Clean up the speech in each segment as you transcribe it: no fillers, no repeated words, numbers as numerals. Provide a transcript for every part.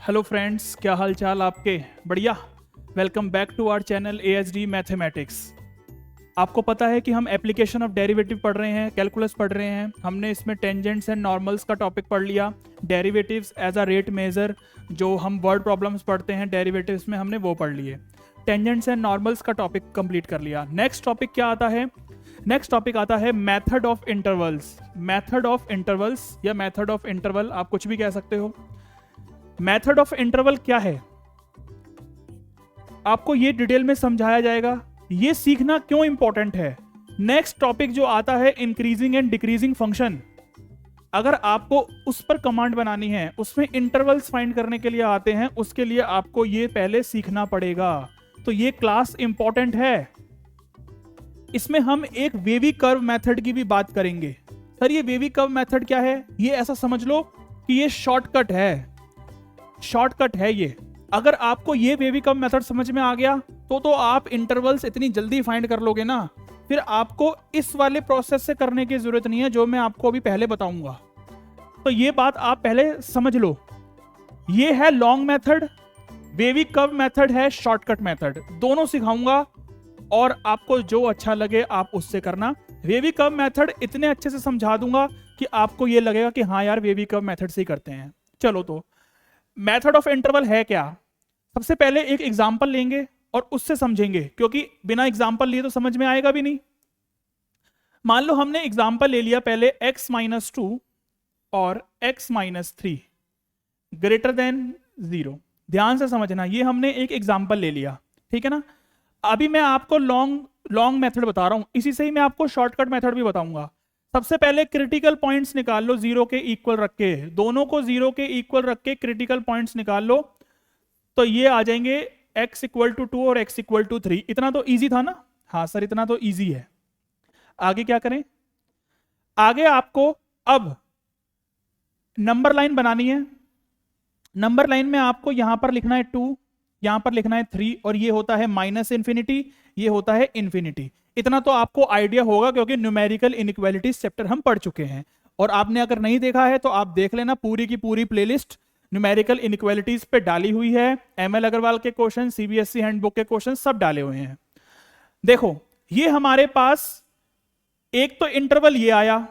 Hello friends, क्या हाल चाल आपके? बढ़िया। Welcome back to our channel ASD mathematics. आपको पता है कि हम एप्लीकेशन ऑफ डेरिवेटिव पढ़ रहे हैं, कैलकुलस पढ़ रहे हैं। हमने इसमें टेंजेंट्स एंड नॉर्मल्स का टॉपिक पढ़ लिया, derivatives as a rate measure, जो हम वर्ड प्रॉब्लम्स पढ़ते हैं डेरिवेटिव्स में, हमने वो पढ़ लिए। टेंजेंट्स एंड नॉर्मल्स का टॉपिक कंप्लीट कर लिया। नेक्स्ट टॉपिक क्या आता है? नेक्स्ट टॉपिक आता है method of intervals. Method of intervals या मेथड ऑफ इंटरवल, आप कुछ भी कह सकते हो। मेथड ऑफ इंटरवल क्या है, आपको ये डिटेल में समझाया जाएगा। ये सीखना क्यों इंपॉर्टेंट है। नेक्स्ट टॉपिक जो आता है इंक्रीजिंग एंड डिक्रीजिंग फंक्शन, अगर आपको उस पर कमांड बनानी है, उसमें इंटरवल्स फाइंड करने के लिए आते हैं, उसके लिए आपको ये पहले सीखना पड़ेगा। तो ये क्लास इंपॉर्टेंट है। इसमें हम एक वेवी कर्व मेथड की भी बात करेंगे। सर ये वेवी कर्व मेथड क्या है? ये ऐसा समझ लो कि ये शॉर्टकट है, शॉर्टकट है ये। अगर आपको ये वेवी कर्व मेथड समझ में आ गया तो आप इंटरवल्स इतनी जल्दी फाइंड कर लोगे ना, फिर आपको इस वाले प्रोसेस से करने की जरूरत नहीं है जो मैं आपको अभी पहले बताऊंगा। तो ये बात आप पहले समझ लो। ये है long method, wavy curve method है शॉर्टकट मेथड। दोनों सिखाऊंगा और आपको जो अच्छा लगे आप उससे करना। वेवी कर्व मेथड इतने अच्छे से समझा दूंगा कि आपको ये लगेगा कि हाँ यार वेवी कर्व मेथड से ही करते हैं। चलो, तो मेथड ऑफ इंटरवल है क्या? सबसे पहले एक एग्जांपल लेंगे और उससे समझेंगे, क्योंकि बिना एग्जांपल लिए तो समझ में आएगा भी नहीं। मान लो हमने एग्जांपल ले लिया पहले x-2 और x-3 ग्रेटर देन 0। ध्यान से समझना, ये हमने एक एग्जांपल ले लिया, ठीक है ना। अभी मैं आपको लॉन्ग मेथड बता रहा हूं, इसी से ही मैं आपको शॉर्टकट मेथड भी बताऊंगा। सबसे पहले क्रिटिकल पॉइंट्स निकाल लो, जीरो के इक्वल रख के, दोनों को जीरो के इक्वल रख के क्रिटिकल पॉइंट्स निकाल लो। तो ये आ जाएंगे x = 2 और x = 3। इतना तो इजी था ना? हाँ सर, इतना तो इजी है। आगे क्या करें? आगे आपको अब नंबर लाइन बनानी है। नंबर लाइन में आपको यहां पर लिखना है 2, यहां पर लिखना है 3, और ये होता है -इन्फिनिटी, ये होता है इन्फिनिटी। इतना तो आपको आइडिया होगा क्योंकि न्यूमेरिकल इनइक्वालिटीज चैप्टर हम पढ़ चुके हैं। और आपने अगर नहीं देखा है तो आप देख लेना, पूरी की पूरी प्लेलिस्ट न्यूमेरिकल इनइक्वालिटीज पे डाली हुई है। ML अग्रवाल के क्वेश्चन, CBSE हैंडबुक के क्वेश्चन सब डाले हुए हैं। देखो, ये हमारे पास एक तो इंटरवल ये आया,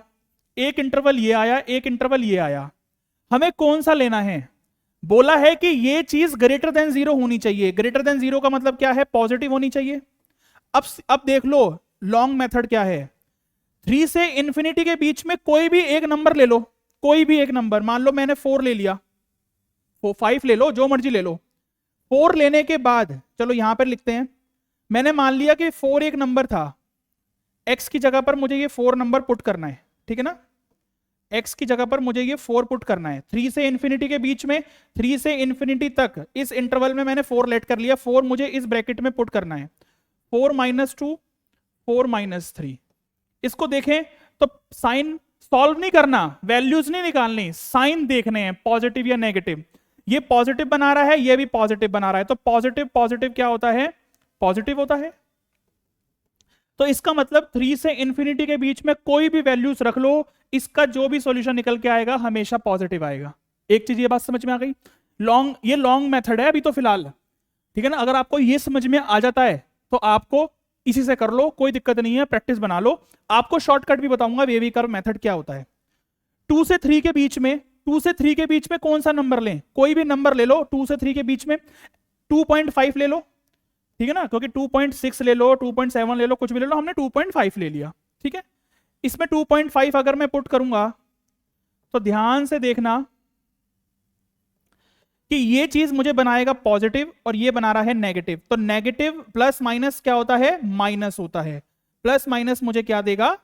एक इंटरवल ये आया, एक इंटरवल ये आया। हमें कौन सा लेना है? बोला है कि ये चीज ग्रेटर देन 0 होनी चाहिए। ग्रेटर देन 0 का मतलब क्या है? पॉजिटिव होनी चाहिए। अब देख लो लॉन्ग मेथड क्या है। 3 से इंफिनिटी के बीच में कोई भी एक नंबर ले लो, कोई भी एक नंबर। मान लो मैंने 4 ले लिया, 5 ले लो, जो मर्जी ले लो। 4 लेने के बाद चलो यहां पर लिखते हैं, मैंने मान लिया कि 4 एक नंबर था, x की जगह पर मुझे ये 4 नंबर पुट करना है, ठीक है ना। x की जगह पर मुझे ये 4 पुट करना है। 3 से इंफिनिटी के बीच में, 3 से इंफिनिटी तक इस इंटरवल में मैंने 4 लेट कर लिया। 4 मुझे इस ब्रैकेट में पुट करना है। 4 - 2, 4 - 3। इसको देखें तो साइन सॉल्व नहीं करना, वैल्यूज नहीं निकालनी, साइन देखने हैं, पॉजिटिव या नेगेटिव। ये पॉजिटिव बना रहा है, ये भी पॉजिटिव बना रहा है, तो पॉजिटिव पॉजिटिव क्या होता है? पॉजिटिव होता है। तो इसका मतलब 3 से इंफिनिटी के बीच में कोई भी वैल्यूज रख लो, इसका जो भी सॉल्यूशन निकल के आएगा हमेशा पॉजिटिव आएगा। एक चीज ये बात समझ में आ गई। ये लॉन्ग मेथड है अभी तो फिलहाल, ठीक है ना। अगर आपको ये समझ में आ जाता है तो आपको इसी से कर लो, कोई दिक्कत नहीं है, प्रैक्टिस बना लो। आपको शॉर्टकट भी बताऊंगा वेवी कर्व मेथड क्या होता है। 2 से 3 के बीच में, 2 से 3 के बीच में कौन सा नंबर लें? कोई भी नंबर ले लो। 2 से 3 के बीच में 2.5 ले लो, ठीक है ना, क्योंकि 2.6 ले लो, 2.7 ले लो, कुछ भी ले लो, हमने 2.5 ले लिया, ठीक है। इसमें 2.5 अगर मैं पुट करूंगा तो ध्यान से देखना कि ये चीज मुझे बनाएगा पॉजिटिव और ये बना रहा है नेगेटिव। तो नेगेटिव प्लस माइनस क्या होता है? माइनस होता है। प्लस माइनस मुझे क्या देगा?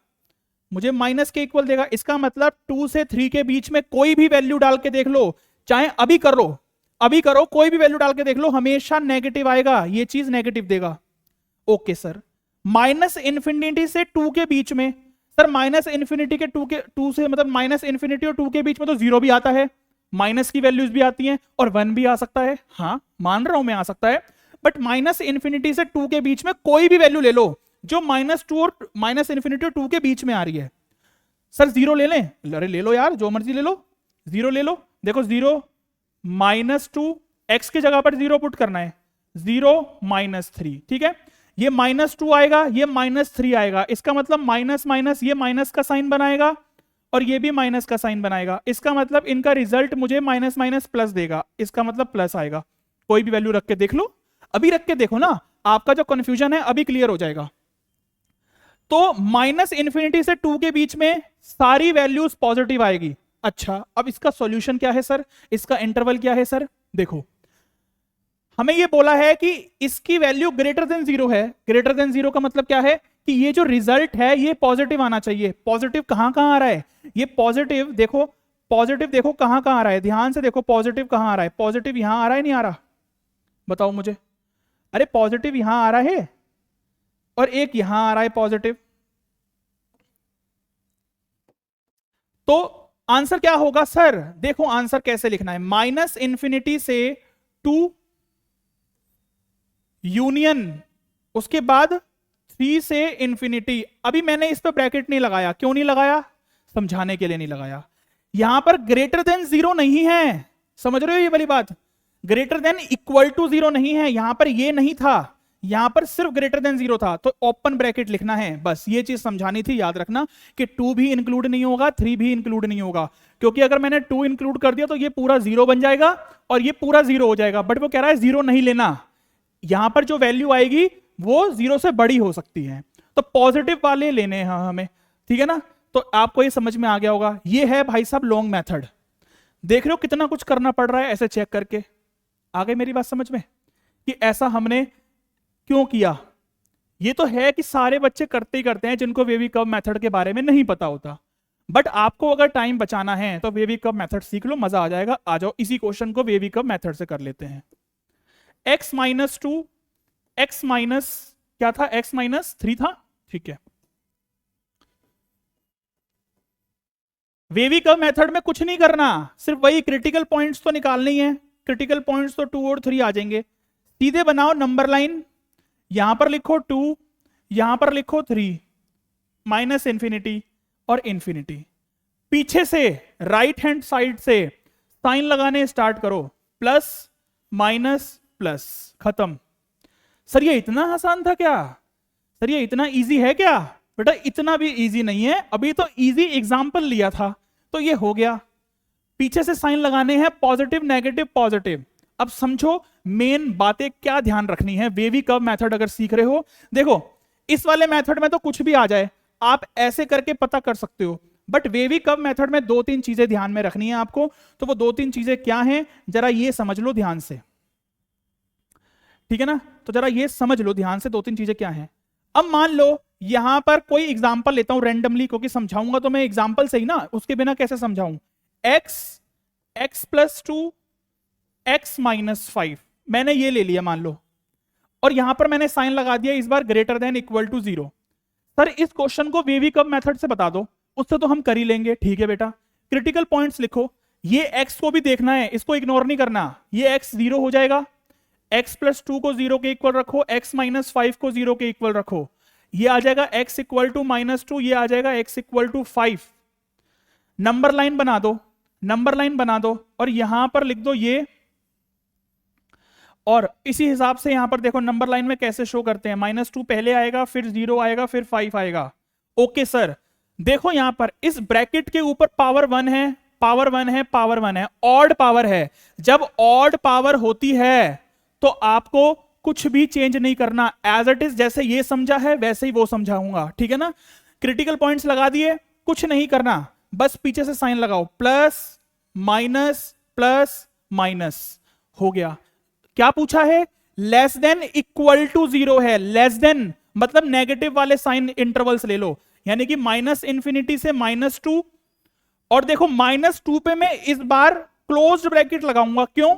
मुझे माइनस के इक्वल देगा। इसका मतलब 2 से 3 के बीच में कोई भी वैल्यू डाल के देख लो, चाहे अभी कर लो, अभी करो, कोई भी वैल्यू डाल के देख लो, हमेशा नेगेटिव आएगा, ये चीज नेगेटिव देगा। Okay sir. -इन्फिनिटी से 2 के बीच में, सर -इन्फिनिटी के 2 से मतलब -इन्फिनिटी और 2 के बीच में तो 0 भी आता है, माइनस की वैल्यूज भी आती हैं और 1 भी आ सकता है। हाँ मान रहा हूं मैं, आ सकता है। बट -इन्फिनिटी से 2 के बीच में कोई भी वैल्यू ले लो जो -2 और -इन्फिनिटी और 2 के बीच में आ रही है। सर 0 ले लें? अरे ले लो यार, जो मर्जी ले लो, 0 ले लो। देखो 0 -2, x की जगह पर 0 पुट करना है, 0 -3, ठीक है। ये -2 आएगा, ये -3 आएगा, इसका मतलब माइनस माइनस ये माइनस का साइन बनाएगा और ये भी माइनस का साइन बनाएगा। इसका मतलब इनका रिजल्ट मुझे माइनस माइनस प्लस देगा, इसका मतलब प्लस आएगा। कोई भी वैल्यू रख के देख लो, अभी रख के देखो ना, आपका जो कंफ्यूजन है अभी क्लियर हो जाएगा। तो -∞ से 2 के बीच में सारी वैल्यूज पॉजिटिव आएगी। अच्छा, अब इसका सॉल्यूशन क्या है सर, इसका इंटरवल क्या है सर? देखो, हमें ये बोला है कि इसकी वैल्यू ग्रेटर देन 0 है। ग्रेटर देन 0 का मतलब क्या है कि ये जो रिजल्ट है ये पॉजिटिव आना चाहिए। पॉजिटिव कहां कहां आ रहा है? ये पॉजिटिव देखो, पॉजिटिव देखो कहां कहां आ रहा है, ध्यान से देखो पॉजिटिव कहां आ रहा है। पॉजिटिव यहां आ रहा है नहीं आ रहा? बताओ मुझे। अरे पॉजिटिव यहां आ रहा है और एक यहां आ रहा है पॉजिटिव। तो आंसर क्या होगा सर? देखो आंसर कैसे लिखना है, -∞ से 2 यूनियन, उसके बाद 3 से इंफिनिटी। अभी मैंने इस पर ब्रैकेट नहीं लगाया, क्यों नहीं लगाया? समझाने के लिए नहीं लगाया। यहां पर ग्रेटर देन 0 नहीं है, समझ रहे हो ये वाली बात? ग्रेटर देन इक्वल टू 0 नहीं है, यहां पर ये नहीं था, यहां पर सिर्फ ग्रेटर देन 0 था, तो ओपन ब्रैकेट लिखना है। बस ये चीज समझानी थी, याद रखना कि 2 भी इंक्लूड नहीं होगा, 3 भी इंक्लूड नहीं होगा, क्योंकि अगर मैंने 2 इंक्लूड कर दिया तो ये पूरा 0 बन जाएगा और ये पूरा 0 हो जाएगा। बट वो कह रहा है 0 नहीं लेना, यहां पर जो वैल्यू आएगी वो 0 से बड़ी हो सकती है, तो पॉजिटिव वाले लेने हैं हमें, ठीक है ना? तो आपको ये समझ में आ गया होगा। ये है भाई साहब लॉन्ग मेथड। देख रहे हो कितना कुछ करना पड़ रहा है ऐसे चेक करके। आ गई मेरी बात समझ में कि ऐसा हमने क्यों किया? ये तो है कि सारे बच्चे करते ही करते हैं जिनको वेवी कर्व मेथड के बारे में नहीं पता होता, बट आपको अगर टाइम बचाना है तो वेवी कर्व मेथड सीख लो, मजा आ जाएगा। आ जाओ इसी क्वेश्चन को वेवी कर्व मेथड से कर लेते हैं। x -2, x माइनस क्या था, x -3 था, ठीक है। वेवी कर्व मेथड में कुछ नहीं करना, सिर्फ वही क्रिटिकल पॉइंट्स तो निकालनी है। क्रिटिकल पॉइंट्स तो 2 और 3 आ जाएंगे। सीधे बनाओ नंबर लाइन, यहां पर लिखो 2, यहां पर लिखो 3, -∞ और इंफिनिटी। पीछे से राइट हैंड साइड से साइन लगाने स्टार्ट करो, प्लस माइनस प्लस, खत्म। सर ये इतना आसान था क्या? सर ये इतना इजी है क्या? बेटा इतना भी इजी नहीं है, अभी तो इजी एग्जांपल लिया था तो ये हो गया। पीछे से साइन लगाने हैं, पॉजिटिव नेगेटिव पॉजिटिव। अब समझो मेन बातें क्या ध्यान रखनी है वेवी कर्व मेथड अगर सीख रहे हो। देखो इस वाले मेथड में तो कुछ भी आ जाए, आप ऐसे करके पता कर सकते हो, बट वेवी कर्व मेथड में 2-3 चीजें ध्यान में रखनी है आपको। तो वो 2-3 चीजें क्या हैं जरा ये समझ लो ध्यान से, ठीक है ना? तो जरा ये समझ लो ध्यान से 2-3 चीजें क्या हैं। अब मान लो यहां पर कोई एग्जांपल लेता हूं रैंडमली, क्योंकि समझाऊंगा तो मैं एग्जांपल से ही ना, उसके बिना कैसे समझाऊं। x + 2 x - 5 मैंने ये ले लिया मान लो, और यहां पर मैंने साइन लगा दिया इस बार greater than equal to 0। Sir इस क्वेश्चन को वेवी कर्व मेथड से बता दो, उससे तो हम कर ही लेंगे, ठीक है बेटा। क्रिटिकल पॉइंट्स लिखो, ये x को भी देखना है, इसको इग्नोर नहीं करना। ये x 0 हो जाएगा, x + 2 को 0 के इक्वल रखो, x - 5 को 0 के इक्वल रखो, ये आ जाएगा x = -2, ये आ जाएगा x = 5। नंबर लाइन बना दो, नंबर लाइन बना दो और यहां पर लिख दो ये, और इसी हिसाब से यहां पर देखो नंबर लाइन में कैसे शो करते हैं। -2 पहले आएगा, फिर 0 आएगा, फिर 5 आएगा। ओके सर, देखो यहां पर इस ब्रैकेट के ऊपर पावर 1 है, पावर 1 है, पावर 1 है, ऑड पावर है। जब ऑड पावर होती है तो आपको कुछ भी चेंज नहीं करना, एज इट इज जैसे ये समझा है वैसे ही वो समझाऊंगा, ठीक है ना? क्रिटिकल पॉइंट्स लगा दिए, कुछ नहीं करना, बस पीछे से साइन लगाओ, प्लस माइनस प्लस माइनस, हो गया। क्या पूछा है? लेस देन इक्वल टू 0 है, लेस देन मतलब नेगेटिव वाले साइन इंटरवल्स ले लो, यानी कि -∞ से -2, और देखो -2 पे मैं इस बार क्लोज्ड ब्रैकेट लगाऊंगा, क्यों?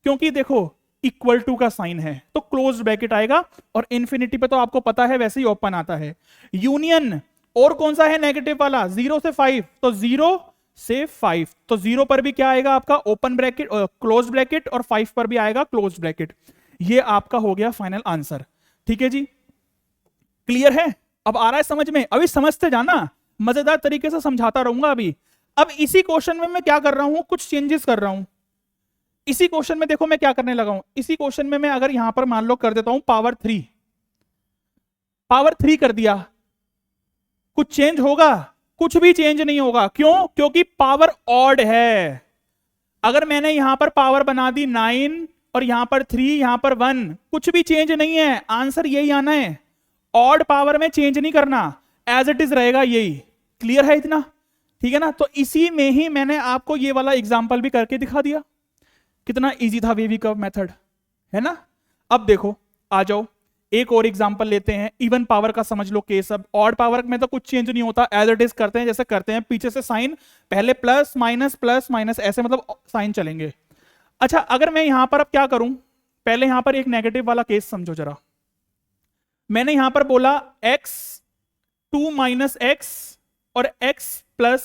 क्योंकि देखो इक्वल टू का साइन है तो क्लोज्ड ब्रैकेट आएगा, और इंफिनिटी पे तो आपको पता है वैसे ही ओपन आता है। यूनियन, और कौन सा है नेगेटिव वाला? 0 से 5, तो 0 से 5, तो 0 पर भी क्या आएगा आपका? ओपन ब्रैकेट, क्लोज ब्रैकेट, और 5 पर भी आएगा क्लोज ब्रैकेट। ये आपका हो गया फाइनल आंसर, ठीक है जी? क्लियर है? अब आ रहा है समझ में? अभी समझते जाना, मजेदार तरीके से समझाता रहूंगा अभी। अब इसी क्वेश्चन में मैं क्या कर रहा हूं, कुछ चेंजेस कर रहा हूं। इसी क्वेश्चन में देखो मैं क्या करने लगा हूं, इसी क्वेश्चन में मैं अगर यहां पर मान लो कर देता हूं पावर 3 कर दिया, कुछ चेंज होगा? कुछ भी चेंज नहीं होगा। क्यों? क्योंकि पावर ऑड है। अगर मैंने यहां पर पावर बना दी 9 और यहां पर 3, यहां पर 1, कुछ भी चेंज नहीं है, आंसर यही आना है। ऑड पावर में चेंज नहीं करना, एज इट इज रहेगा यही। क्लियर है इतना? ठीक है ना? तो इसी में ही मैंने आपको ये वाला एग्जांपल भी करके दिखा दिया। कितना इजी था वेवी कर्व मेथड, है ना? अब देखो, आ जाओ एक और एग्जांपल लेते हैं। इवन पावर का समझ लो केस। अब ऑड पावर में तो कुछ चेंज नहीं होता, एज इट इज करते हैं जैसे करते हैं। पीछे से साइन पहले प्लस माइनस ऐसे मतलब साइन चलेंगे। अच्छा, अगर मैं यहां पर अब क्या करूं, पहले यहां पर एक नेगेटिव वाला केस समझो जरा। मैंने यहां पर बोला x 2 माइनस एक्स और x प्लस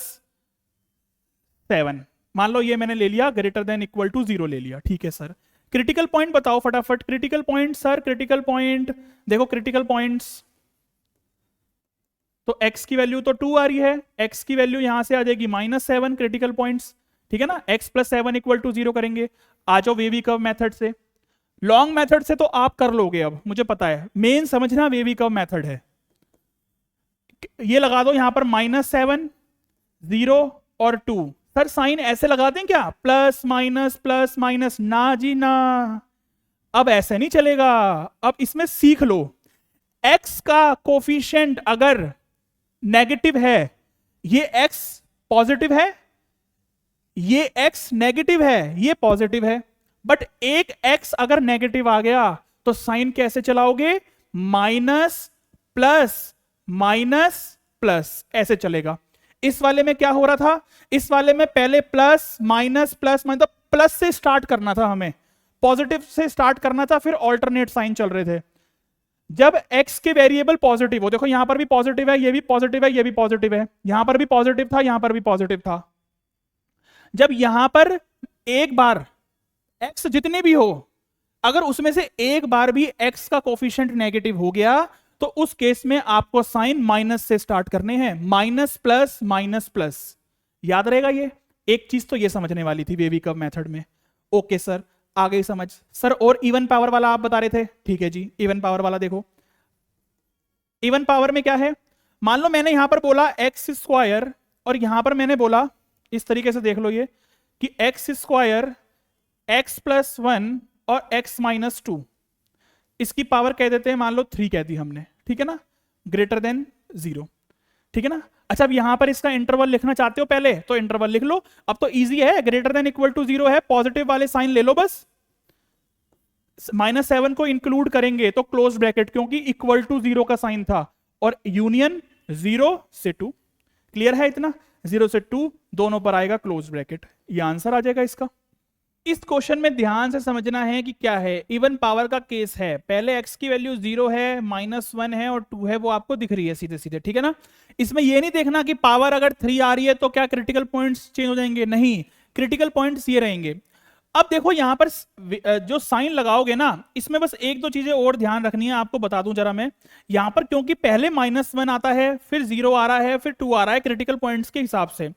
7, मान लो ये मैंने ले लिया ग्रेटर देन इक्वल टू 0 ले लिया। ठीक है सर, क्रिटिकल पॉइंट बताओ फटाफट। Critical point sir, critical point देखो, क्रिटिकल पॉइंट्स तो x की वैल्यू तो 2 आ रही है, x की वैल्यू यहां से आ जाएगी -7 क्रिटिकल पॉइंट्स। ठीक है ना? x प्लस 7 इक्वल टू 0 करेंगे। आ जाओ वेवी कर्व मेथड से। लॉन्ग मेथड से तो आप कर लोगे, अब मुझे पता है। मेन समझना वेवी कर्व मेथड है। ये लगा दो यहां पर -7 0 और 2। सर साइन ऐसे लगा दें क्या, प्लस माइनस? ना जी ना, अब ऐसे नहीं चलेगा। अब इसमें सीख लो, x का कोफिशिएंट अगर नेगेटिव है, ये x पॉजिटिव है, ये x नेगेटिव है, ये पॉजिटिव है। बट एक x अगर नेगेटिव आ गया तो साइन कैसे चलाओगे? माइनस प्लस ऐसे चलेगा। इस वाले में क्या हो रहा था? इस वाले में पहले प्लस माइनस मतलब प्लस से स्टार्ट करना था, हमें पॉजिटिव से स्टार्ट करना था, फिर ऑल्टरनेट साइन चल रहे थे। जब x के वेरिएबल पॉजिटिव हो, देखो यहां पर भी पॉजिटिव है, ये भी पॉजिटिव है, ये भी पॉजिटिव है, यहां पर भी पॉजिटिव था, यहां पर भी पॉजिटिव था। जब यहां पर एक बार x जितने भी हो, अगर उसमें से एक बार भी x का कोफिशिएंट नेगेटिव हो गया तो उस केस में आपको साइन माइनस से स्टार्ट करने हैं, माइनस प्लस। याद रहेगा ये एक चीज, तो ये समझने वाली थी वेवी कर्व मेथड में। ओके सर, आ गई समझ। सर और इवन पावर वाला आप बता रहे थे, ठीक है जी। इवन पावर वाला देखो, इवन पावर में क्या है, मान लो मैंने यहां पर बोला एक्स स्क्वायर और यहां पर मैंने बोला इस तरीके से, देख लो ये कि एक्स स्क्वायर एक्स प्लस 1 और एक्स माइनस 2, इसकी पावर कह देते हैं, मान लो 3 कह दी हमने। ठीक है ना? Greater than 0। ठीक है ना? अच्छा, अब यहां पर इसका इंटरवल लिखना चाहते हो पहले तो इंटरवल लिख लो। अब तो इजी है, ग्रेटर देन इक्वल टू 0 है, पॉजिटिव वाले साइन ले लो बस। -7 को इंक्लूड करेंगे तो क्लोज ब्रैकेट, क्योंकि इक्वल टू 0 का साइन था, और यूनियन 0 से 2। क्लियर है इतना? 0 से 2 दोनों पर आएगा क्लोज ब्रैकेट, ये आंसर आ जाएगा इसका। इस क्वेश्चन में ध्यान से समझना है कि क्या है, इवन पावर का केस है। पहले x की वैल्यू 0 है, -1 है और 2 है, वो आपको दिख रही है सीधे सीधे। ठीक है ना? इसमें ये नहीं देखना कि पावर अगर 3 आ रही है तो क्या क्रिटिकल पॉइंट्स चेंज हो जाएंगे, नहीं, क्रिटिकल पॉइंट्स ये रहेंगे। अब देखो यहां पर जो साइन लगाओगे ना, इसमें बस एक दो चीजें और ध्यान रखनी है, आपको बता दूं जरा मैं। यहां पर क्योंकि पहले -1 आता है, फिर 0 आ रहा है, फिर 2 आ रहा है क्रिटिकल पॉइंट्स के हिसाब से,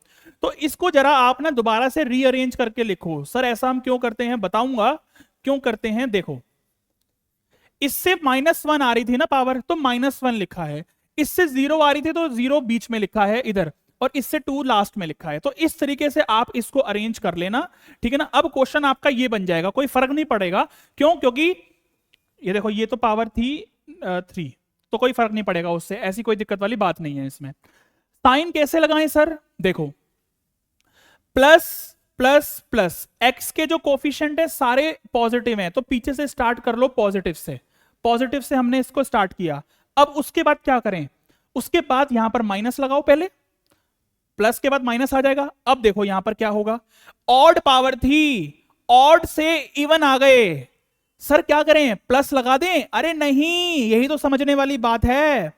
तो इसको जरा आप ना दोबारा से रीअरेंज करके लिखो। सर ऐसा हम क्यों करते हैं, बताऊंगा क्यों करते हैं। देखो, इससे -1 आ रही थी ना पावर, तो -1 लिखा है। इससे 0 आ रही थी तो 0 बीच में लिखा है इधर, और इससे 2 लास्ट में लिखा है। तो इस तरीके से आप इसको अरेंज कर लेना। ठीक है ना? अब क्वेश्चन आपका ये बन जाएगा, कोई फर्क नहीं पड़ेगा। क्यों? क्योंकि ये देखो, ये तो पावर थी 3, तो कोई फर्क नहीं पड़ेगा उससे, ऐसी कोई दिक्कत वाली बात नहीं है इसमें। साइन कैसे लगाएं सर? देखो, प्लस एक्स के जो कोफिशिएंट है सारे पॉजिटिव हैं, तो पीछे से स्टार्ट कर लो पॉजिटिव से। पॉजिटिव से हमने इसको स्टार्ट किया। अब उसके बाद क्या करें, उसके बाद यहां पर माइनस लगाओ, पहले प्लस के बाद माइनस आ जाएगा। अब देखो यहां पर क्या होगा, ऑड पावर थी, ऑड से इवन आ गए। सर क्या करें, प्लस लगा दें? अरे नहीं, यही तो समझने वाली बात है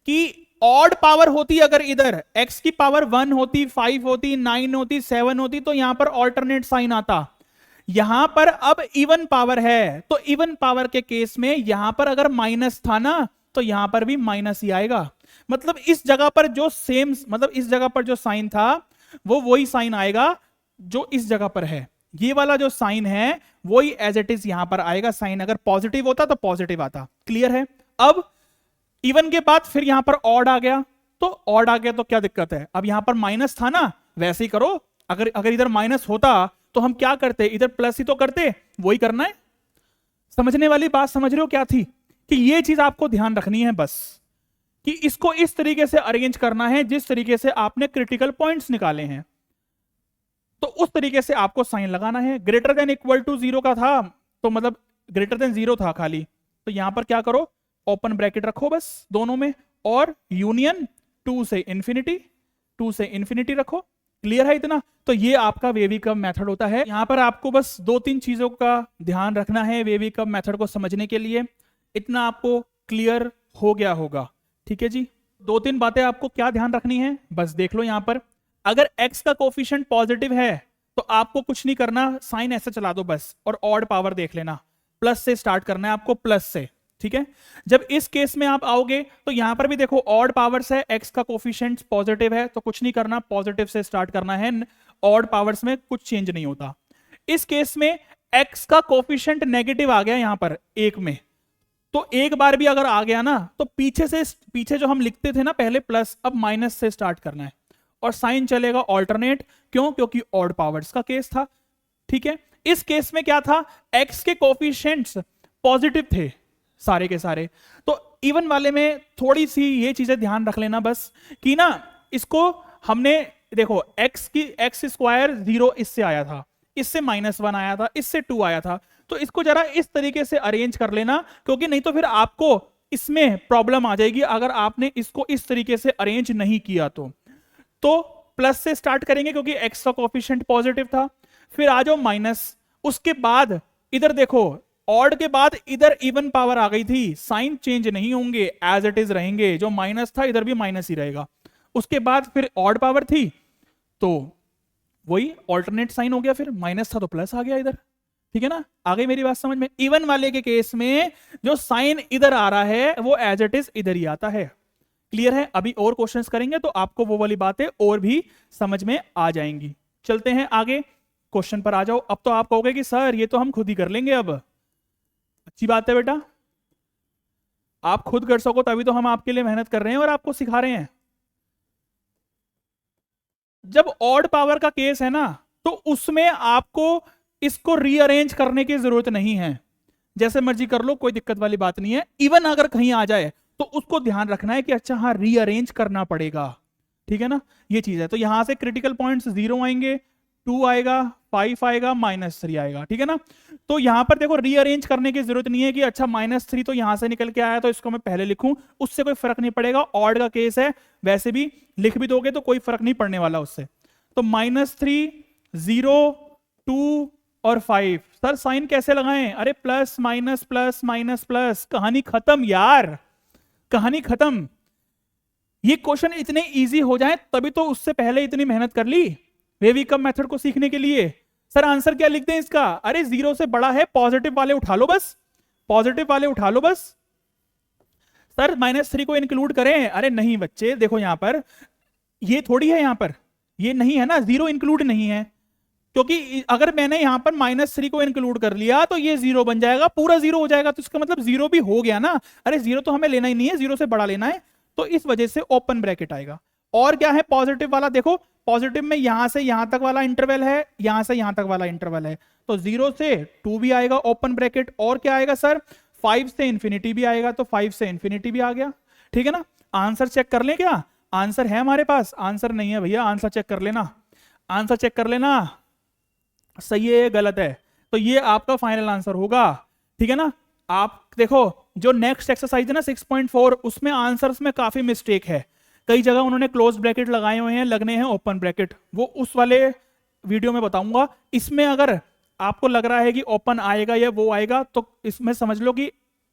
कि ऑड पावर होती अगर इधर x की पावर 1 होती, 5 होती, 9 होती, 7 होती, तो यहां पर ऑल्टरनेट साइन आता। यहां पर अब इवन पावर है, तो इवन पावर के केस में यहां पर अगर माइनस था ना, तो यहां पर भी माइनस ही आएगा। मतलब इस जगह पर जो सेम, मतलब इस जगह पर जो साइन था वो वही साइन आएगा जो इस जगह पर है। ये वाला जो साइन है वही एज इट इज यहां पर आएगा, साइन अगर पॉजिटिव होता तो पॉजिटिव आता। क्लियर है? अब इवन के बाद फिर यहां पर ऑड आ गया, तो ऑड आ गया तो क्या दिक्कत है, अब यहां पर माइनस था ना, वैसे ही करो। अगर अगर इधर माइनस होता तो हम क्या करते, इधर प्लस ही तो करते, वही करना है। समझने वाली बात समझ रहे हो क्या थी, कि ये चीज आपको ध्यान रखनी है बस, कि इसको इस तरीके से अरेंज करना है जिस तरीके से आपने क्रिटिकल पॉइंट्स निकाले हैं, तो उस तरीके से आपको साइन लगाना है। Greater than equal to zero का था, तो मतलब ग्रेटर देन जीरो था खाली, तो यहां पर क्या करो, ओपन ब्रैकेट रखो बस दोनों में, और यूनियन 2 से इंफिनिटी, 2 से इंफिनिटी रखो। क्लियर है इतना? तो ये आपका वेवी कर्व मेथड होता है। यहां पर आपको बस 2-3 चीजों का ध्यान रखना है वेवी कर्व मेथड को समझने के लिए, इतना आपको क्लियर हो गया होगा। ठीक है जी, 2-3 बातें आपको क्या ध्यान रखनी है बस देख लो। यहां पर अगर x का कोफिशिएंट पॉजिटिव है तो आपको कुछ नहीं करना, साइन ऐसे चला दो बस, और ऑड पावर देख लेना, प्लस से स्टार्ट करना है आपको, प्लस से। ठीक है, जब इस केस में आप आओगे तो यहां पर भी देखो ऑड पावर्स है, x का कोफिशिएंट पॉजिटिव है, तो कुछ नहीं करना, पॉजिटिव से स्टार्ट करना है, ऑड पावर्स में कुछ चेंज नहीं होता। इस केस में x का कोफिशिएंट नेगेटिव आ गया यहां पर एक में, तो एक बार भी अगर आ गया ना, तो पीछे जो हम लिखते थे ना पहले प्लस, अब माइनस से स्टार्ट करना है, और साइन चलेगा ऑल्टरनेट। क्यों? क्योंकि ऑड पावर्स का केस था। ठीक है, इस केस में क्या था, x के कोफिशिएंट्स पॉजिटिव थे सारे के सारे, तो इवन वाले में थोड़ी सी ये चीजें ध्यान रख लेना बस, कि ना इसको हमने देखो एक्स स्क्वायर 0 इससे आया था, इससे -1 आया था, इससे 2 आया था, तो इसको जरा इस तरीके से अरेंज कर लेना, क्योंकि नहीं तो फिर आपको इसमें प्रॉब्लम आ जाएगी अगर आपने इसको इस तरीके से अरेंज नहीं किया तो प्लस से स्टार्ट करेंगे क्योंकि x का कोफिशिएंट पॉजिटिव था, फिर आ जाओ माइनस, उसके बाद इधर देखो ऑड के बाद इधर इवन पावर आ गई थी, साइन चेंज नहीं होंगे, एज इट इज रहेंगे, जो माइनस था इधर भी माइनस ही रहेगा। उसके बाद फिर ऑड पावर थी तो वही ऑल्टरनेट साइन हो गया, फिर माइनस था तो प्लस आ गया इधर। ठीक है ना, आ गई मेरी बात समझ में? इवन वाले के केस में जो साइन इधर आ रहा है वो एज इट इज इधर ही आता है। क्लियर है? अभी और क्वेश्चंस करेंगे तो आपको वो वाली बातें और भी समझ में आ जाएंगी। चलते हैं आगे, क्वेश्चन पर आ जाओ। अब तो आप कहोगे कि सर ये तो हम खुद ही कर लेंगे, अब अच्छी बात है बेटा, आप खुद कर सको तभी तो हम आपके लिए मेहनत कर रहे हैं और आपको सिखा रहे हैं। जब ऑड पावर का केस है ना, तो उसमें आपको इसको रीअरेंज करने की जरूरत नहीं है, जैसे मर्जी कर लो, कोई दिक्कत वाली बात नहीं है। इवन अगर कहीं आ जाए तो उसको ध्यान रखना है कि अच्छा हाँ रीअरेंज करना पड़ेगा। ठीक है ना, ये चीज है। तो यहां से क्रिटिकल पॉइंट्स 0 आएंगे, 2 आएगा, 5 आएगा, -3 आएगा। ठीक है ना, तो यहां पर देखो रीअरेंज करने की जरूरत नहीं है कि अच्छा -3 तो यहां से निकल के आया तो इसको मैं पहले लिखूं, उससे कोई फर्क नहीं पड़ेगा। ऑड का केस है, वैसे भी लिख भी दोगे तो कोई फर्क नहीं पड़ने वाला उससे। तो -3, 0, 2 और 5। सर साइन कैसे लगाएं? अरे plus minus plus minus plus, कहानी खत्म यार, कहानी खत्म। ये क्वेश्चन इतने इजी हो जाए तभी तो उससे पहले इतनी मेहनत कर ली वेवी कर्व मेथड को सीखने के लिए। सर आंसर क्या लिख दें इसका? अरे 0 से बड़ा है, पॉजिटिव वाले उठा लो बस, पॉजिटिव वाले उठा लो बस। सर -3 को इंक्लूड करें? अरे नहीं बच्चे, देखो यहां पर ये थोड़ी है, यहां पर ये नहीं है ना, 0 इंक्लूड नहीं है, क्योंकि अगर मैंने यहां पर -3 को इंक्लूड कर लिया तो ये 0 बन जाएगा, पूरा 0 हो जाएगा, तो इसका मतलब 0 भी हो गया ना। अरे 0 तो हमें लेना ही नहीं है, 0 से बड़ा लेना है, तो इस वजह से ओपन ब्रैकेट आएगा। और क्या है पॉजिटिव वाला? देखो पॉजिटिव में यहां से यहां तक वाला इंटरवल है, यहां से यहां तक वाला इंटरवल है, तो 0 से 2 भी आएगा ओपन ब्रैकेट। और क्या आएगा सर? 5 से इंफिनिटी भी आएगा, तो 5 से इंफिनिटी भी आ गया। ठीक है ना, आंसर चेक कर लें क्या? आंसर है हमारे पास? आंसर नहीं है भैया, आंसर चेक कर लेना, आंसर चेक कर लेना, सही है गलत है, तो ये आपका फाइनल आंसर होगा। ठीक है ना, आप देखो जो नेक्स्ट एक्सरसाइज है ना 6.4, उसमें आंसर्स में काफी मिस्टेक है, कई जगह उन्होंने क्लोज ब्रैकेट लगाए हुए हैं, लगने हैं ओपन ब्रैकेट, वो उस वाले वीडियो में बताऊंगा। इसमें अगर आपको लग रहा है कि ओपन आएगा या वो आएगा, तो इसमें समझ लो कि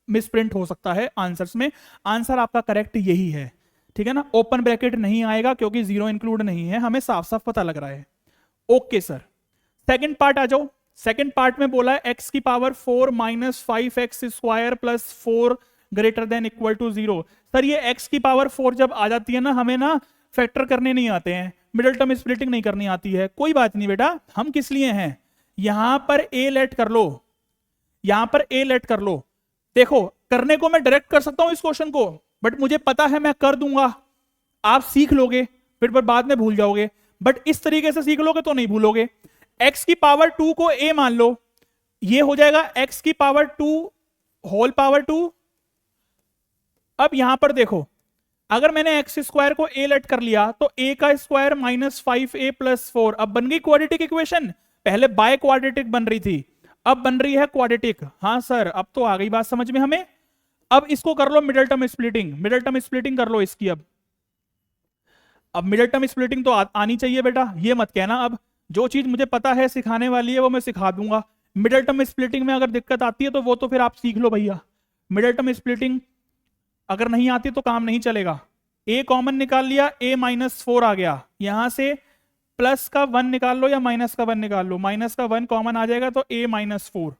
मिसप्रिंट हो सकता है आंसर्स में। आंसर आपका करेक्ट यही है। ठीक है ना, ओपन ब्रैकेट नहीं आएगा क्योंकि 0 इंक्लूड नहीं है, हमें साफ साफ पता लग रहा है। ओके सर, सेकंड पार्ट आ जाओ। सेकंड पार्ट में बोला है x की power 4 - 5x square plus 4 greater than equal to 0। Sir ये x की पावर 4 जब आ जाती है ना, हमें ना फैक्टर करने नहीं आते हैं, मिडिल टर्म स्प्लिटिंग नहीं करनी आती है। कोई बात नहीं बेटा, हम किस लिए हैं, यहां पर ए लेट कर लो, यहां पर ए लेट कर लो। देखो करने को मैं डायरेक्ट कर सकता हूं इस क्वेश्चन को, बट मुझे पता है मैं कर दूंगा, आप सीख लोगे, फिर पर बाद में भूल जाओगे, बट इस तरीके से सीख लोगे तो नहीं भूलोगे। x की पावर 2 को a मान लो, ये हो जाएगा x की पावर 2 होल पावर 2। अब यहां पर देखो, अगर मैंने एक्स स्क्वायर को a लेट कर लिया तो a का स्क्वायर -5a+4, अब बन गई क्वाड्रेटिक इक्वेशन। पहले बाय क्वाड्रेटिक बन रही थी, अब बन रही है क्वाड्रेटिक। हाँ सर अब तो आ गई बात समझ में हमें। अब इसको कर लो middle term splitting, middle term splitting कर लो इसकी। अब मिडिल टर्म स्प्लिटिंग तो आनी चाहिए बेटा, ये मत कहना अब जो चीज मुझे पता है सिखाने वाली है वो मैं सिखा दूंगा। मिडिल टर्म स्प्लिटिंग में अगर दिक्कत आती है तो वो तो फिर आप सीख लो भैया। मिडिल टर्म स्प्लिटिंग अगर नहीं आती तो काम नहीं चलेगा। a कॉमन निकाल लिया, a-4 आ गया, यहां से प्लस का 1 निकाल लो या माइनस का 1 निकाल लो, माइनस का 1 कॉमन आ जाएगा तो a-4,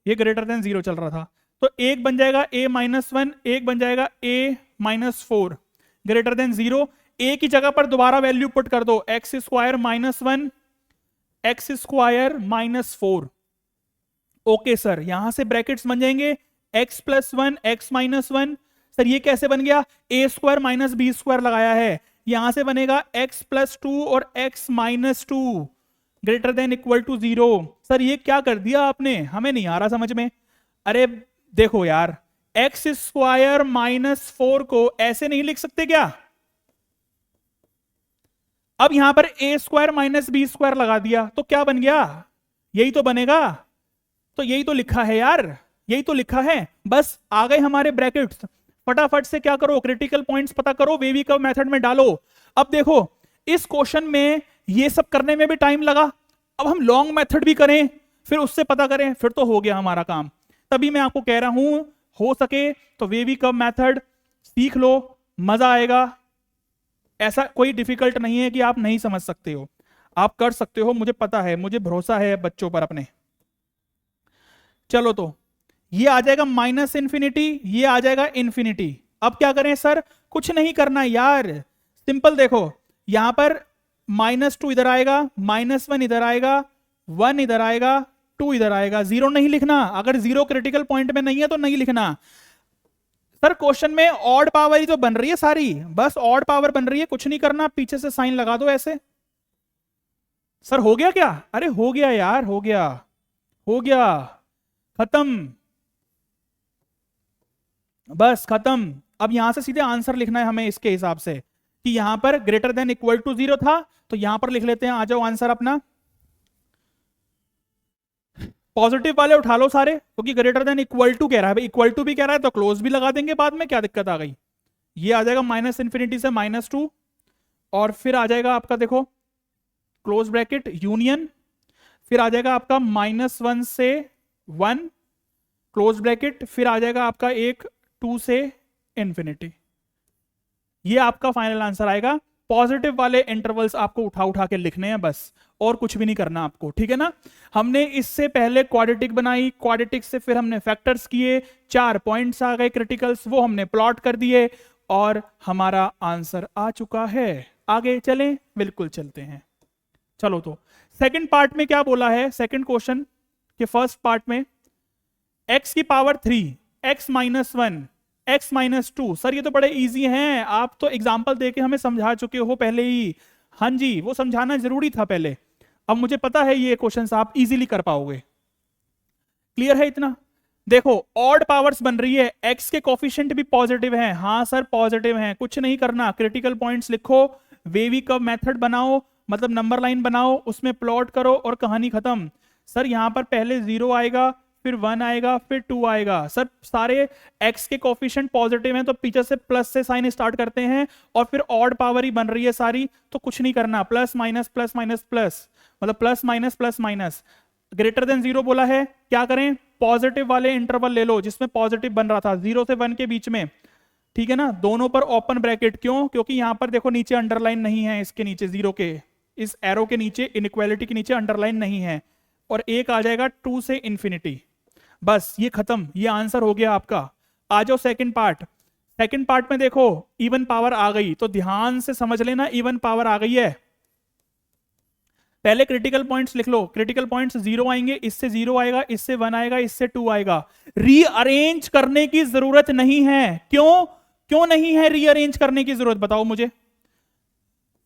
ये ग्रेटर देन 0 चल रहा था तो एक बन जाएगा a-1, एक बन जाएगा a-4 ग्रेटर देन 0। a की जगह पर दोबारा वैल्यू पुट कर दो, x square -1 x square -4। Okay sir, यहां से ब्रैकेट्स बन जाएंगे x+1 x-1। सर ये कैसे बन गया, a square minus b square लगाया है, यहां से बनेगा x+2 और x-2 greater than equal to 0। Sir ये क्या कर दिया आपने, हमें नहीं आ रहा समझ में। अरे देखो यार, x स्क्वायर -4 को ऐसे नहीं लिख सकते क्या। अब यहां पर a square minus b square लगा दिया तो क्या बन गया, यही तो बनेगा। तो यही तो लिखा है यार, यही तो लिखा है, बस आ गए हमारे ब्रैकेट्स। फटाफट से क्या करो, क्रिटिकल पॉइंट्स पता करो, वेवी कर्व मेथड में डालो। अब देखो इस क्वेश्चन में ये सब करने में भी टाइम लगा, अब हम लॉन्ग मेथड भी करें फिर उससे पता करें, फिर तो हो गया हमारा काम। तभी मैं आपको कह रहा हूं हो सके तो वेवी कर्व मेथड सीख लो, मजा आएगा। ऐसा कोई डिफिकल्ट नहीं है कि आप नहीं समझ सकते हो, आप कर सकते हो, मुझे पता है, मुझे भरोसा है बच्चों पर अपने। चलो तो ये आ जाएगा -इन्फिनिटी, ये आ जाएगा इन्फिनिटी। अब क्या करें सर, कुछ नहीं करना यार, सिंपल देखो, यहां पर -2 इधर आएगा, -1 इधर आएगा, 1 इधर आएगा, 2 इधर आएगा, 0 नहीं लिखना। अगर 0 क्रिटिकल पॉइंट में नहीं है तो नहीं लिखना। सर क्वेश्चन में ऑड पावर ही तो बन रही है सारी, बस ऑड पावर बन रही है, कुछ नहीं करना, पीछे से साइन लगा दो ऐसे। सर हो गया क्या, अरे हो गया यार, हो गया, हो गया, खत्म, बस खत्म। अब यहां से सीधे आंसर लिखना है हमें इसके हिसाब से कि यहां पर ग्रेटर देन इक्वल टू 0 था, तो यहां पर लिख लेते हैं, आ जाओ आंसर अपना। पॉजिटिव वाले उठा लो सारे, क्योंकि ग्रेटर देन इक्वल टू कह रहा है, इक्वल टू भी कह रहा है तो क्लोज भी लगा देंगे बाद में, क्या दिक्कत आ गई। ये आ जाएगा -इन्फिनिटी से -2, और फिर आ जाएगा आपका देखो क्लोज ब्रैकेट यूनियन, फिर आ जाएगा आपका -1 से 1 क्लोज ब्रैकेट, फिर आ जाएगा आपका एक 2 से इन्फिनिटी। ये आपका फाइनल आंसर आएगा। पॉजिटिव वाले इंटरवल्स आपको उठा उठा के लिखने हैं बस, और कुछ भी नहीं करना आपको, ठीक है ना। हमने इससे पहले क्वाड्रेटिक बनाई, क्वाड्रेटिक से फिर हमने फैक्टर्स किए, 4 पॉइंट्स आ गए क्रिटिकल्स, वो हमने प्लॉट कर दिए और हमारा आंसर आ चुका है। आगे चलें, बिल्कुल चलते हैं। चलो तो सेकंड पार्ट में क्या बोला है, सेकंड क्वेश्चन के फर्स्ट पार्ट में x की पावर 3 x-1 x-2। सर ये तो बड़े इजी हैं, आप तो एग्जाम्पल देके हमें समझा चुके हो पहले ही। हाँ जी, वो समझाना जरूरी था पहले, अब मुझे पता है ये क्वेश्चंस आप इजीली कर पाओगे। क्लियर है इतना। देखो ऑड पावर्स बन रही है, x के कोफिशिएंट भी पॉजिटिव हैं, हाँ सर पॉजिटिव हैं, कुछ नहीं करना, क्रिटिकल पॉइंट्स लिखो, वेवी कर्व मेथड बनाओ, मतलब नंबर लाइन बनाओ, उसमें प्लॉट करो और कहानी खत्म। सर यहां पर पहले 0 आएगा, फिर 1 आएगा, फिर 2 आएगा। सर सारे x के कोफिशिएंट पॉजिटिव हैं तो पीछे से प्लस से साइन स्टार्ट करते हैं, और फिर ऑड पावर ही बन रही है सारी, तो कुछ नहीं करना, plus minus plus minus plus, मतलब प्लस माइनस। ग्रेटर देन 0 बोला है, क्या करें, पॉजिटिव वाले इंटरवल ले लो जिसमें पॉजिटिव बन रहा था 0 से 1 के बीच में, ठीक है ना, दोनों पर ओपन ब्रैकेट। क्यों, क्योंकि यहां पर देखो नीचे अंडरलाइन नहीं है, इसके नीचे 0 के इस एरो के नीचे, इनइक्वालिटी के नीचे अंडरलाइन नहीं है, और एक आ जाएगा 2 से इन्फिनिटी। बस ये खत्म, ये आंसर हो गया आपका। आ जाओ सेकंड पार्ट। सेकंड पार्ट में देखो इवन पावर आ गई, तो ध्यान से समझ लेना, इवन पावर आ गई है। पहले क्रिटिकल पॉइंट्स लिख लो। क्रिटिकल पॉइंट्स 0 आएंगे, इससे 0 आएगा, इससे 1 आएगा, इससे 2 आएगा। रीअरेंज करने की जरूरत नहीं है। क्यों क्यों नहीं है रीअरेंज करने की जरूरत, बताओ मुझे।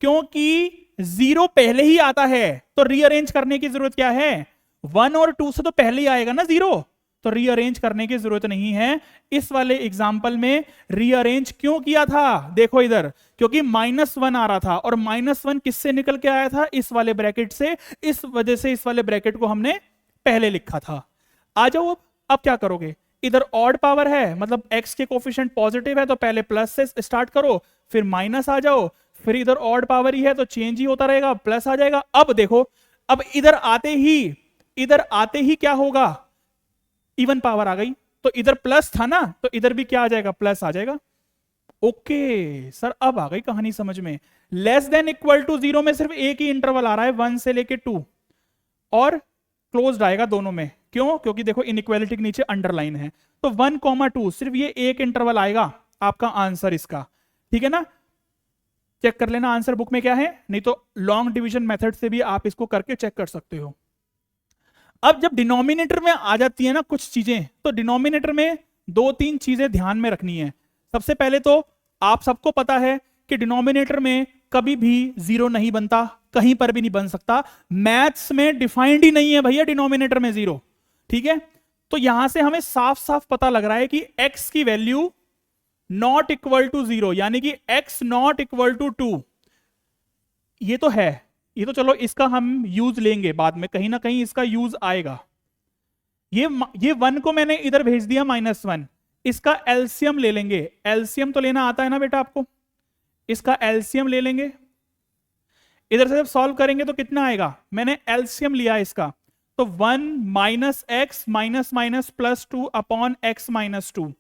क्योंकि 0 पहले ही आता है, तो रीअरेंज करने की जरूरत क्या है? 1 और 2 से तो पहले ही आएगा ना 0, तो रीअरेंज करने की जरूरत नहीं है। इस वाले एग्जाम्पल में रीअरेंज क्यों किया था, देखो इधर, क्योंकि -1 आ रहा था, और -1 किससे निकल के आया था? इस वाले ब्रैकेट से। इस वजह से इस वाले ब्रैकेट को हमने पहले लिखा था। आ जाओ अब क्या करोगे? इधर ऑड पावर है, मतलब x के कोफिशिएंट पॉजिटिव है, तो पहले प्लस से स्टार्ट करो, फिर माइनस आ जाओ, फिर इधर ऑड पावर ही है तो चेंज ही होता रहेगा, प्लस आ जाएगा। अब देखो, अब इधर आते ही क्या होगा? इवन पावर आ गई, तो इधर प्लस था ना, तो इधर भी क्या आ जाएगा? प्लस आ जाएगा। ओके सर, अब आ गई कहानी समझ में। लेस देन इक्वल टू 0 में सिर्फ एक ही इंटरवल आ रहा है, 1 से लेके 2, और क्लोज्ड आएगा दोनों में। क्यों? क्योंकि देखो इनइक्वालिटी के नीचे अंडरलाइन है, तो 1, 2 सिर्फ ये एक इंटरवल आएगा आपका आंसर इसका। ठीक है ना? चेक कर लेना आंसर बुक में क्या है, नहीं तो लॉन्ग डिवीजन मेथड से भी आप इसको करके चेक कर सकते हो। अब जब डिनोमिनेटर में आ जाती है ना कुछ चीजें, तो डिनोमिनेटर में 2-3 चीजें ध्यान में रखनी है। सबसे पहले तो आप सबको पता है कि डिनोमिनेटर में कभी भी 0 नहीं बनता, कहीं पर भी नहीं बन सकता। मैथ्स में डिफाइंड ही नहीं है भैया डिनोमिनेटर में 0। ठीक है, तो यहां से हमें साफ साफ पता लग रहा है कि x की वैल्यू नॉट इक्वल टू 0, यानी कि x नॉट इक्वल टू 2। ये तो है, ये तो चलो इसका हम यूज लेंगे बाद में, कहीं ना कहीं इसका यूज आएगा। ये 1 को मैंने इधर भेज दिया -1, इसका एलसीएम ले लेंगे। एलसीएम तो लेना आता है ना बेटा आपको, इसका एलसीएम ले लेंगे। इधर से जब सॉल्व करेंगे तो कितना आएगा? मैंने एलसीएम लिया इसका, तो 1 minus x minus minus plus 2 upon x minus 2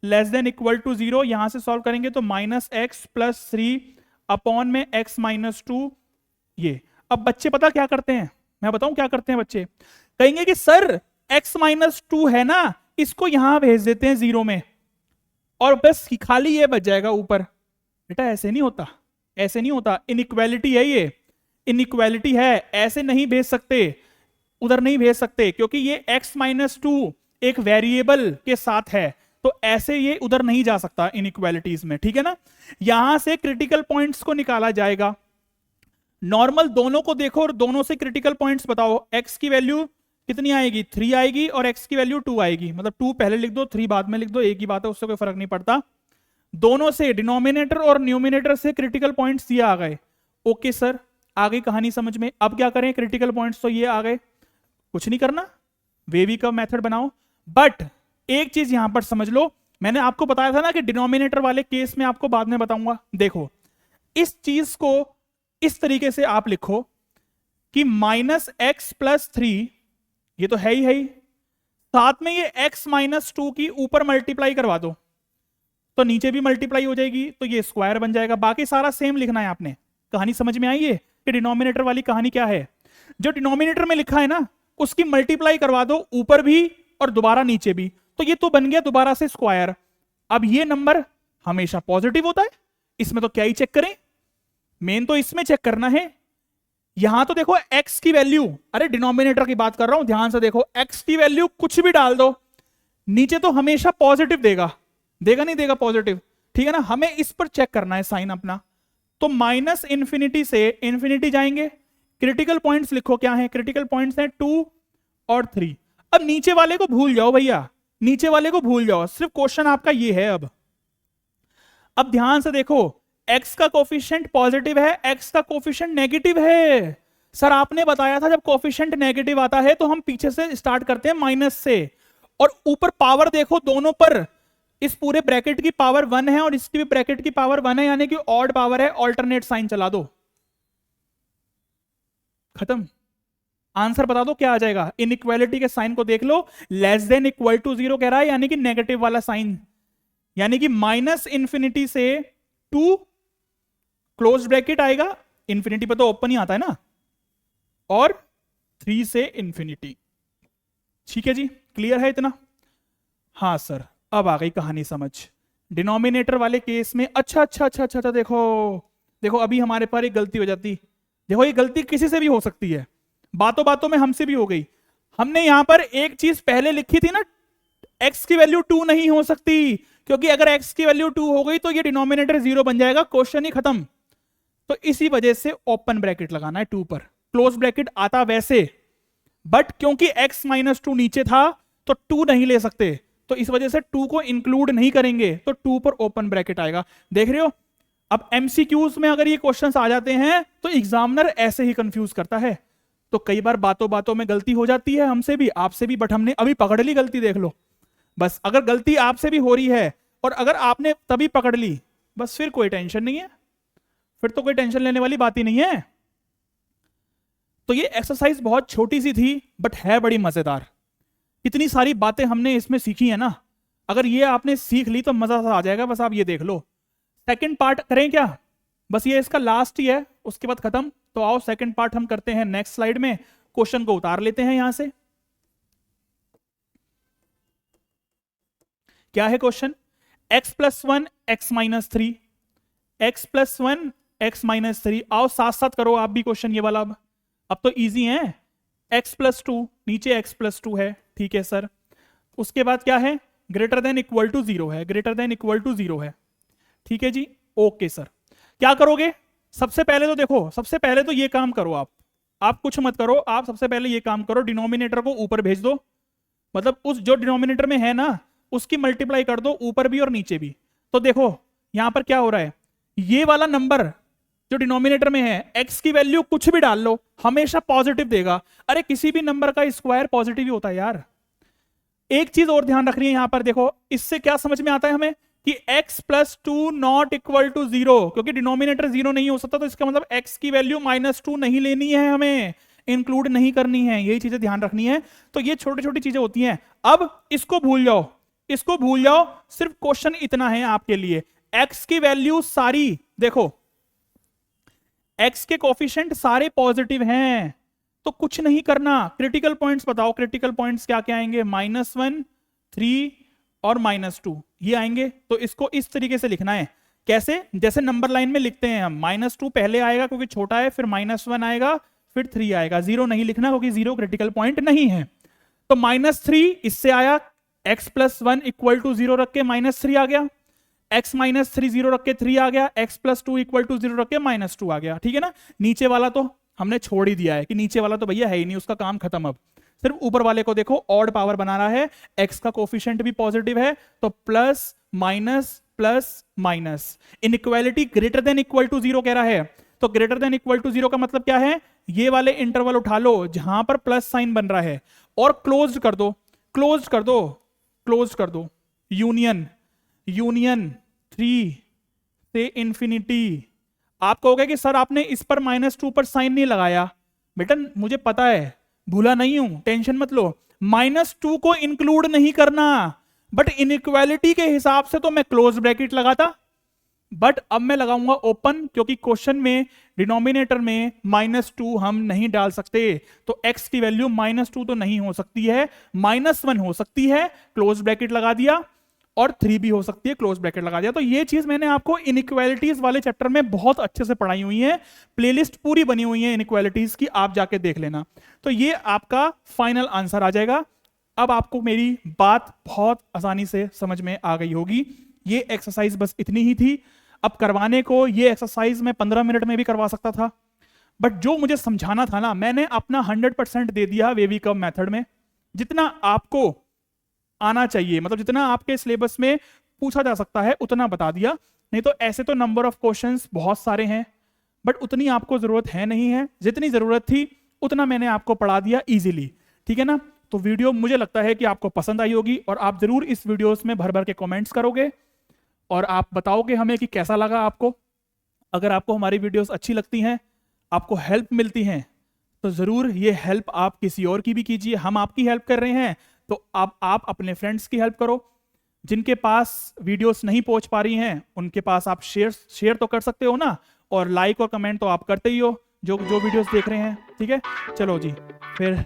less than equal to 0। यहां से सॉल्व करेंगे तो -x + 3 अपॉन में x माइनस 2। ये अब बच्चे पता क्या करते हैं, मैं बताऊं क्या करते हैं बच्चे? कहेंगे कि सर x माइनस 2 है ना, इसको यहां भेज देते हैं 0 में, और बस खाली ये बच जाएगा ऊपर। बेटा ऐसे नहीं होता, ऐसे नहीं होता, इनइक्वालिटी है, ये इनइक्वालिटी है, ऐसे नहीं भेज सकते, उधर नहीं भेज सकते, क्योंकि ये x माइनस 2 एक वेरिएबल के साथ है, तो ऐसे ये उधर नहीं जा सकता इनइक्वालिटीज में। ठीक है ना? यहां से क्रिटिकल पॉइंट्स को निकाला जाएगा। नॉर्मल दोनों को देखो और दोनों से क्रिटिकल पॉइंट्स बताओ। x की वैल्यू कितनी आएगी? 3 आएगी, और x की वैल्यू 2 आएगी, मतलब 2 पहले लिख दो 3 बाद में लिख दो, एक ही बात है, उससे कोई फर्क नहीं पड़ता। दोनों से डिनोमिनेटर और न्यूमिनेटर से क्रिटिकल पॉइंट्स ये आ गए। ओके सर, आ गई कहानी समझ में। अब क्या करें? क्रिटिकल पॉइंट्स तो ये आ गए, कुछ नहीं करना, वेवी का मेथड बनाओ। बट एक चीज यहां पर समझ लो, मैंने आपको बताया था ना कि डिनोमिनेटर वाले केस में आपको बाद में बताऊंगा। देखो इस चीज को इस तरीके से आप लिखो कि -x + 3, ये तो है ही, साथ में ये x माइनस 2 की ऊपर मल्टीप्लाई करवा दो, तो नीचे भी मल्टीप्लाई हो जाएगी, तो ये स्क्वायर बन जाएगा। बाकी सारा सेम लिखना है आपने। कहानी समझ में आई है कि डिनोमिनेटर वाली कहानी क्या है? जो डिनोमिनेटर में लिखा है ना, उसकी मल्टीप्लाई करवा दो ऊपर भी और दोबारा नीचे भी, तो ये तो बन गया दोबारा से स्क्वायर। अब ये नंबर हमेशा पॉजिटिव होता है, इसमें तो क्या ही चेक करें, मेन तो इसमें चेक करना है। यहां तो देखो x की वैल्यू, अरे डिनोमिनेटर की बात कर रहा हूं, ध्यान से देखो, x की वैल्यू कुछ भी डाल दो, नीचे तो हमेशा पॉजिटिव देगा, देगा नहीं देगा पॉजिटिव? ठीक है ना? हमें इस पर चेक करना है साइन अपना। तो -∞ से इंफिनिटी जाएंगे। क्रिटिकल पॉइंट्स लिखो क्या है? क्रिटिकल पॉइंट्स हैं 2 और 3। अब नीचे वाले को भूल जाओ भैया, नीचे वाले को भूल जाओ, सिर्फ क्वेश्चन आपका ये है। अब ध्यान से देखो, x का कोफिशिएंट पॉजिटिव है, x का कोफिशिएंट नेगेटिव है। सर आपने बताया था जब कोफिशिएंट नेगेटिव आता है तो हम पीछे से स्टार्ट करते हैं माइनस से, और ऊपर पावर देखो दोनों पर, इस पूरे ब्रैकेट की पावर 1 है और इसकी भी ब्रैकेट की पावर 1 है, यानी कि ऑड पावर है, ऑल्टरनेट साइन चला दो, खत्म। आंसर बता दो क्या आ जाएगा? इनइक्वालिटी के साइन को देख लो, लेस देन इक्वल टू 0 कह रहा है, यानी कि नेगेटिव वाला साइन, यानी कि -∞ से 2 क्लोज ब्रैकेट आएगा, इंफिनिटी पर तो ओपन ही आता है ना, और 3 से इंफिनिटी। ठीक है जी, क्लियर है इतना? हाँ सर, अब आ गई कहानी समझ। डिनोमिनेटर वाले केस में अच्छा, देखो देखो, अभी हमारे पर एक गलती हो जाती, देखो ये गलती किसी से भी हो सकती है, बातों बातों में हमसे भी हो गई। हमने यहां पर एक चीज पहले लिखी थी ना, x की वैल्यू 2 नहीं हो सकती, क्योंकि अगर x की वैल्यू 2 हो गई तो ये डिनोमिनेटर 0 बन जाएगा, क्वेश्चन ही खत्म। तो इसी वजह से ओपन ब्रैकेट लगाना है 2 पर, क्लोज ब्रैकेट आता वैसे, बट क्योंकि x माइनस 2 नीचे था तो 2 नहीं ले सकते, तो इस वजह से 2 को इंक्लूड नहीं करेंगे, तो 2 पर ओपन ब्रैकेट आएगा। देख रहे हो, अब एमसीक्यूज में अगर ये क्वेश्चंस आ जाते हैं तो एग्जामिनर ऐसे ही कंफ्यूज करता है। तो कई बार बातों बातों में गलती हो जाती है, हमसे भी आपसे भी, बट हमने अभी पकड़ ली गलती, देख लो। बस अगर गलती आपसे भी हो रही है और अगर आपने तभी पकड़ ली, बस फिर कोई टेंशन नहीं है, फिर तो कोई टेंशन लेने वाली बात ही नहीं है। तो ये एक्सरसाइज बहुत छोटी सी थी बट है बड़ी मजेदार। इतनी सारी बातें हमने इसमें सीखी है ना, अगर ये आपने सीख ली तो मजा सा आ जाएगा। बस आप ये देख लो, सेकंड पार्ट करें क्या? बस ये इसका लास्ट ही है, उसके बाद खत्म। तो आओ सेकंड पार्ट हम करते हैं नेक्स्ट स्लाइड में, क्वेश्चन को उतार लेते हैं यहां से। क्या है question? x plus 1 x minus 3, x plus 1 x minus 3। आओ साथ साथ करो आप भी क्वेश्चन ये वाला। अब तो इजी है, x प्लस 2, नीचे x प्लस 2 है, ठीक है सर। उसके बाद क्या है? ग्रेटर देन इक्वल टू 0 है, ग्रेटर देन इक्वल टू 0 है, ठीक है जी, ओके सर। क्या करोगे? सबसे पहले तो देखो, सबसे पहले तो ये काम करो आप कुछ मत करो, आप सबसे पहले ये काम करो, डिनोमिनेटर को ऊपर भेज दो, मतलब उस जो डिनोमिनेटर में है ना उसकी मल्टीप्लाई कर दो, ऊपर भी और नीचे भी। तो देखो यहां पर क्या हो रहा है, ये वाला नंबर जो डिनोमिनेटर में है, x की वैल्यू कुछ भी डाल लो हमेशा पॉजिटिव देगा। अरे किसी भी नंबर का स्क्वायर पॉजिटिव ही होता है यार। एक चीज और ध्यान रखनी है यहां पर, देखो इससे क्या समझ में आता है हमें कि x plus 2 not equal to 0, क्योंकि डिनोमिनेटर 0 नहीं हो सकता, तो इसका मतलब x की वैल्यू -2 नहीं लेनी है, हमें इंक्लूड नहीं करनी है, यही चीजें ध्यान रखनी है। तो ये छोटी छोटी चीजें होती हैं। अब इसको भूल जाओ, इसको भूल जाओ, सिर्फ क्वेश्चन इतना है आपके लिए, x की वैल्यू सारी देखो, x के कोफिशिएंट सारे पॉजिटिव हैं, तो कुछ नहीं करना। क्रिटिकल पॉइंट्स बताओ, क्रिटिकल पॉइंट्स क्या क्या आएंगे? -1, 3 और -2 ये आएंगे। तो इसको इस तरीके से लिखना है, कैसे? जैसे नंबर लाइन में लिखते हैं हम, -2 पहले आएगा क्योंकि छोटा है, फिर -1 आएगा, फिर 3 आएगा। 0 नहीं लिखना क्योंकि 0 क्रिटिकल पॉइंट नहीं है। तो -3 इससे आया, x प्लस 1 इक्वल टू 0 रख के -3 आ गया, x माइनस 3 0 रख के 3 आ गया, x प्लस 2 इक्वल टू 0 रख के -2 आ गया, ठीक है ना। नीचे वाला तो हमने छोड़ ही दिया है कि नीचे वाला तो भैया है ही नहीं, उसका काम खत्म। अब सिर्फ ऊपर वाले को देखो, ऑड पावर बना रहा है, x का कोफिशिएंट भी पॉजिटिव है, तो plus minus plus minus, inequality greater than equal to 0 कह रहा है। तो ग्रेटर देन इक्वल टू 0 का मतलब क्या है? ये वाले इंटरवल उठा लो जहां पर प्लस साइन बन रहा है और क्लोज कर दो, क्लोज कर दो, क्लोज कर दो, यूनियन, यूनियन 3 से इंफिनिटी। आप कहोगे कि सर आपने इस पर -2 पर साइन नहीं लगाया। बेटा मुझे पता है, भूला नहीं हूं, टेंशन मत लो। -2 को इंक्लूड नहीं करना, बट इनइक्वालिटी के हिसाब से तो मैं क्लोज ब्रैकेट लगाता, बट अब मैं लगाऊंगा ओपन, क्योंकि क्वेश्चन में डिनोमिनेटर में -2 हम नहीं डाल सकते। तो x की वैल्यू -2 तो नहीं हो सकती है, -1 हो सकती है, क्लोज ब्रैकेट लगा दिया, और 3 भी हो सकती है, क्लोज ब्रैकेट लगा दिया। तो ये चीज मैंने आपको इनइक्वालिटीज वाले चैप्टर में बहुत अच्छे से पढ़ाई हुई है, प्लेलिस्ट पूरी बनी हुई है इनइक्वालिटीज की, आप जाके देख लेना। तो ये आपका फाइनल आंसर आ जाएगा। अब आपको मेरी बात बहुत आसानी से समझ में आ गई होगी। ये एक्सरसाइज बस इतनी ही थी। अब करवाने को ये एक्सरसाइज मैं 15 मिनट में भी करवा सकता था, बट जो मुझे समझाना था ना, मैंने अपना 100% दे दिया वेवी कर्व मेथड में। जितना आपको आना चाहिए, मतलब जितना आपके सिलेबस में पूछा जा सकता है उतना बता दिया। नहीं तो ऐसे तो नंबर ऑफ क्वेश्चंस बहुत सारे हैं, बट उतनी आपको जरूरत है नहीं है, जितनी जरूरत थी उतना मैंने आपको पढ़ा दिया इजीली, ठीक है ना। तो वीडियो मुझे लगता है कि आपको पसंद आई होगी, और आप जरूर इस वीडियोस में भर भर के कमेंट्स करोगे और आप बताओगे हमें कि कैसा लगा आपको। अगर आपको हमारी वीडियोस अच्छी लगती हैं, आपको हेल्प मिलती हैं, तो ज़रूर ये हेल्प आप किसी और की भी कीजिए। हम आपकी हेल्प कर रहे हैं तो आप अपने फ्रेंड्स की हेल्प करो। जिनके पास वीडियोस नहीं पहुंच पा रही हैं उनके पास आप शेयर तो कर सकते हो ना, और लाइक और कमेंट तो आप करते ही हो जो वीडियोस देख रहे हैं, ठीक है। चलो जी, फिर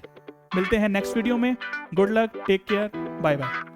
मिलते हैं नेक्स्ट वीडियो में। Good luck, take care, bye bye.